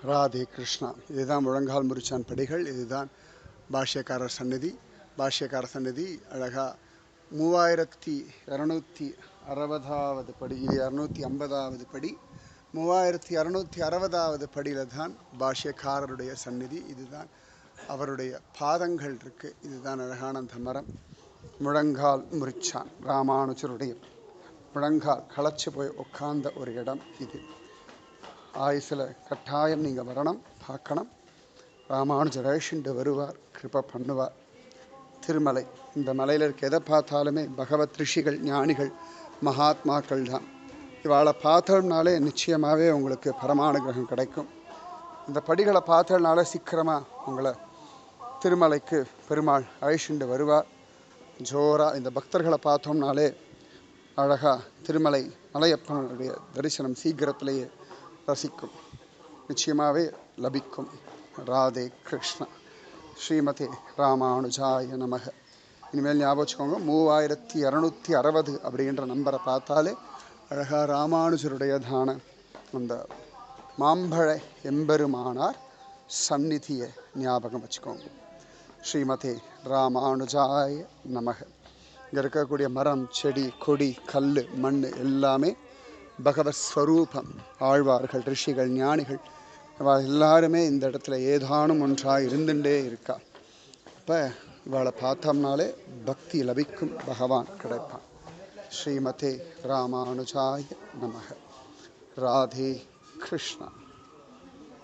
ராதே கிருஷ்ணா. இதுதான் முழங்கால் முறிச்சான் படிகள். இதுதான் பாஷ்யக்காரர் சந்நிதி. பாஷ்யக்காரர் சந்நிதி அழகா 3260வது படி, இது 250வது படி. 3260வது படியில் தான் பாஷ்யக்காரருடைய சந்நிதி. இதுதான் அவருடைய பாதங்கள் இருக்கு. இதுதான் அழகான அந்த மரம். முழங்கால் முறிச்சான் ராமானுஜருடைய முழங்கால் களைச்சு போய் உட்கார்ந்த ஒரு இடம் இது. ஆயுசில் கட்டாயம் நீங்கள் வரணும், பார்க்கணும். ராமானுஜர் அழைச்சிட்டு வருவார், கிருபை பண்ணுவார். திருமலை, இந்த மலையில் இருக்க எதை பார்த்தாலுமே பகவத் ரிஷிகள், ஞானிகள், மகாத்மாக்கள் தான். இவாளை பார்த்தோம்னாலே நிச்சயமாகவே உங்களுக்கு பரமானுகிரகம் கிடைக்கும். இந்த படிகளை பார்த்ததுனால சீக்கிரமாக உங்களை திருமலைக்கு பெருமாள் அழைச்சிட்டு வருவார். ஜோராக இந்த பக்தர்களை பார்த்தோம்னாலே அழகாக திருமலை மலையப்பனுடைய தரிசனம் சீக்கிரத்திலேயே ரசிக்கும், நிச்சயமாகவே லபிக்கும். ராதே கிருஷ்ணா. ஸ்ரீமதே ராமானுஜாய நமக. இனிமேல் ஞாபகம் வச்சுக்கோங்க, 3260 அப்படின்ற நம்பரை பார்த்தாலே அழகா ராமானுஜருடையதான அந்த மாம்பழ எம்பெருமானார் சந்நிதியை ஞாபகம் வச்சுக்கோங்க. ஸ்ரீமதே ராமானுஜாய நமக. இங்கே இருக்கக்கூடிய மரம், செடி, கொடி, கல், மண் எல்லாமே பகவத் ஸ்வரூபம். ஆழ்வார்கள், ரிஷிகள், ஞானிகள் எல்லாருமே இந்த இடத்துல ஏதானும் ஒன்றாக இருந்துட்டே இருக்கா. அப்போ இவளை பார்த்தோம்னாலே பக்தி லபிக்கும், பகவான் கிடைப்பான். ஸ்ரீமதே ராமானுஜாய நமக. ராதே கிருஷ்ணா.